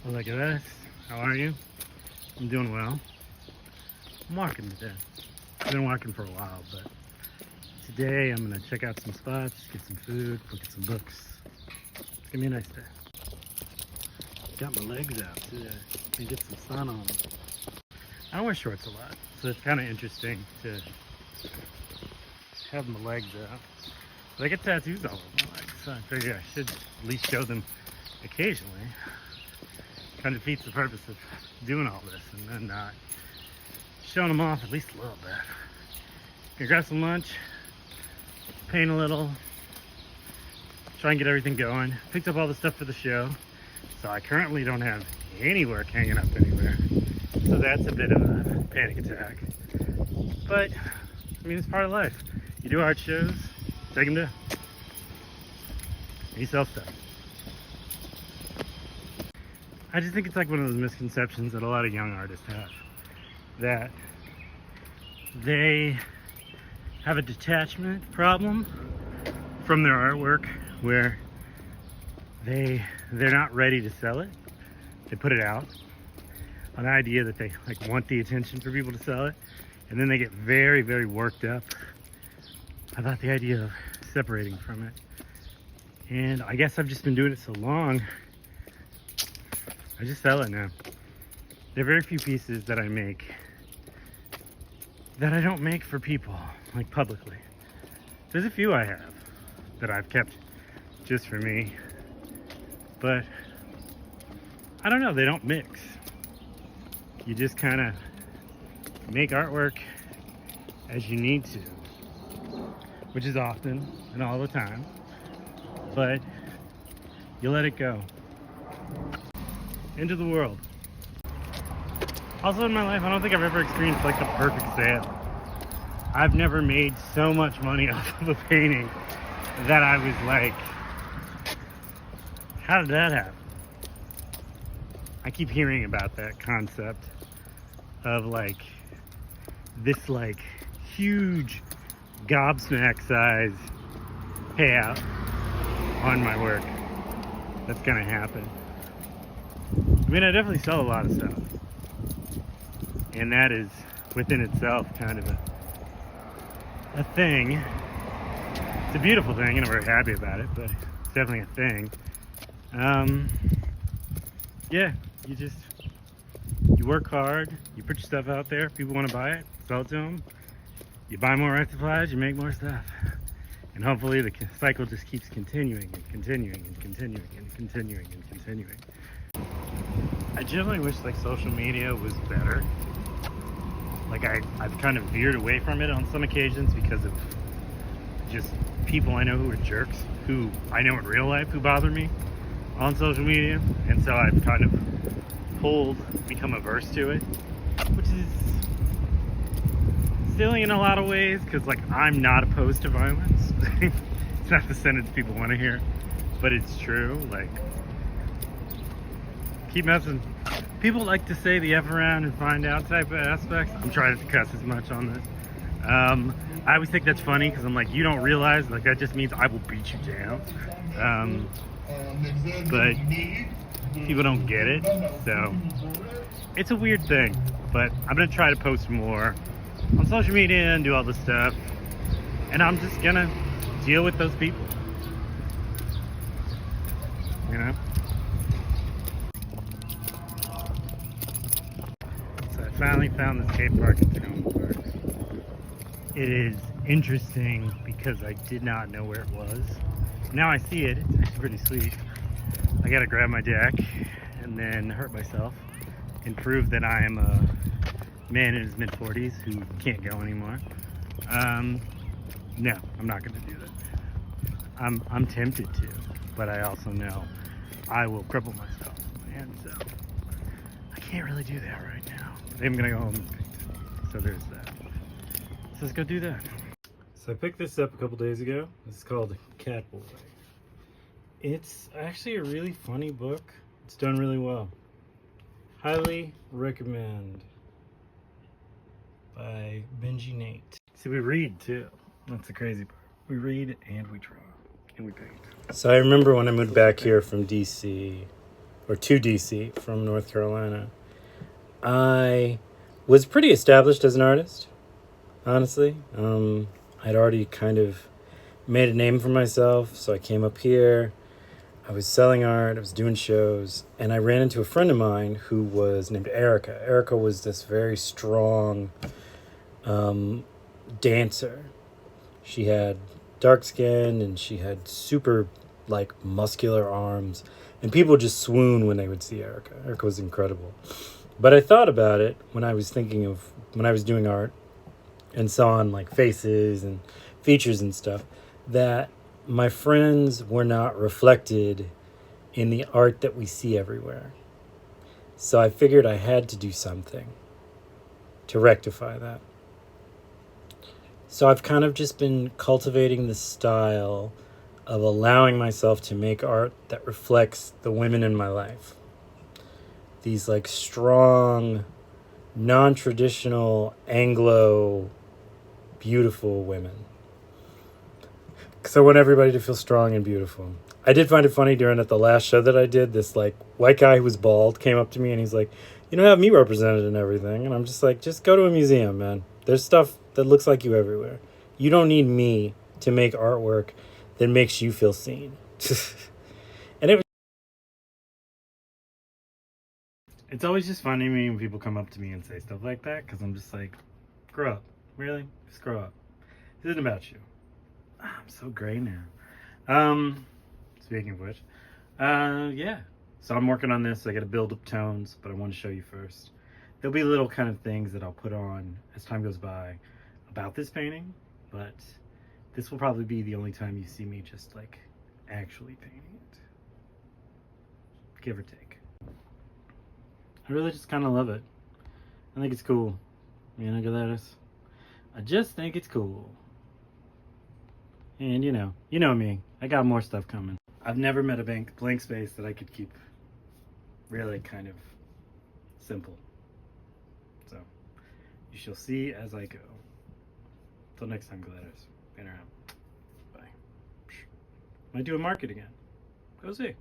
Hola Galeras, how are you? I'm doing well. I'm walking today. I've been walking for a while, but today I'm gonna check out some spots, get some food, look at some books. It's gonna be a nice day. Got my legs out today. Can get some sun on them. I don't wear shorts a lot, so it's kind of interesting to have my legs out. But I get tattoos all over my legs, so I figure I should at least show them occasionally. Kind of defeats the purpose of doing all this and then not showing them off at least a little bit. Gonna grab some lunch, paint a little, try and get everything going. Picked up all the stuff for the show, so I currently don't have any work hanging up anywhere. So that's a bit of a panic attack. But, I mean, it's part of life. You do art shows, take them down. You sell stuff. I just think it's like one of those misconceptions that a lot of young artists have. That they have a detachment problem from their artwork where they're not ready to sell it. They put it out on the idea that they like want the attention for people to sell it, and then they get very, very worked up about the idea of separating from it. And I guess I've just been doing it so long, I just sell it now. There are very few pieces that I make that I don't make for people, like publicly. There's a few I have that I've kept just for me, but I don't know, they don't mix. You just kind of make artwork as you need to, which is often and all the time, but you let it go into the world. Also in my life, I don't think I've ever experienced like the perfect sale. I've never made so much money off of a painting that I was like, how did that happen? I keep hearing about that concept of like this like huge gobsmack size payout on my work that's gonna happen. I mean, I definitely sell a lot of stuff, and that is within itself kind of a thing. It's a beautiful thing, and I'm very happy about it, but it's definitely a thing. Yeah, you work hard, you put your stuff out there, people want to buy it, sell it to them, you buy more art supplies, you make more stuff, and hopefully the cycle just keeps continuing and continuing and continuing and continuing and continuing. I generally wish like social media was better. Like I've kind of veered away from it on some occasions because of just people I know who are jerks, who I know in real life who bother me on social media, and so I've kind of become averse to it, which is silly in a lot of ways because like I'm not opposed to violence. It's not the sentence people want to hear, but it's true. Like, keep messing. People like to say the F around and find out type of aspects. I'm trying not to cuss as much on this. I always think that's funny because I'm like, you don't realize like that just means I will beat you down. But people don't get it, so it's a weird thing. But I'm gonna try to post more on social media and do all this stuff, and I'm just gonna deal with those people, you know. So I finally found the skate park in Takoma Park. It is interesting because I did not know where it was. Now I see it. It's actually pretty sweet. I gotta grab my deck and then hurt myself and prove that I am a man in his mid-40s who can't go anymore. No, I'm not gonna do that. I'm tempted to, but I also know I will cripple myself, and so I can't really do that right now. I'm gonna go home and paint it. So there's that. So let's go do that. So I picked this up a couple days ago. This is called Catboy. It's actually a really funny book. It's done really well. Highly recommend. By Benji Nate. See, we read too. That's the crazy part. We read and we draw and we paint. So I remember when I moved back here from DC, or to DC from North Carolina. I was pretty established as an artist, honestly. I'd already kind of made a name for myself, so I came up here. I was selling art, I was doing shows, and I ran into a friend of mine who was named Erica. Erica was this very strong dancer. She had dark skin and she had super like muscular arms, and people just swoon when they would see Erica. Erica was incredible. But I thought about it when I was thinking of when I was doing art and saw on like faces and features and stuff that my friends were not reflected in the art that we see everywhere. So I figured I had to do something to rectify that. So I've kind of just been cultivating the style of allowing myself to make art that reflects the women in my life. These like strong, non-traditional, Anglo, beautiful women. Because I want everybody to feel strong and beautiful. I did find it funny during at the last show that I did, this like white guy who was bald came up to me and he's like, "You don't have me represented and everything." And I'm just like, just go to a museum, man. There's stuff that looks like you everywhere. You don't need me to make artwork that makes you feel seen. And it's always just funny to me when people come up to me and say stuff like that, because I'm just like, grow up. Really? Just grow up. This isn't about you. I'm so gray now. Speaking of which, yeah. So I'm working on this. I got to build up tones, but I want to show you first. There'll be little kind of things that I'll put on as time goes by about this painting, but this will probably be the only time you see me just like actually painting it. Give or take. I really just kind of love it. I think it's cool. Hola Galeras. I just think it's cool. And you know me. I got more stuff coming. I've never met a blank space that I could keep really kind of simple. So, you shall see as I go. Till next time, Galeras. Been around. Bye. Might do a market again. Go see.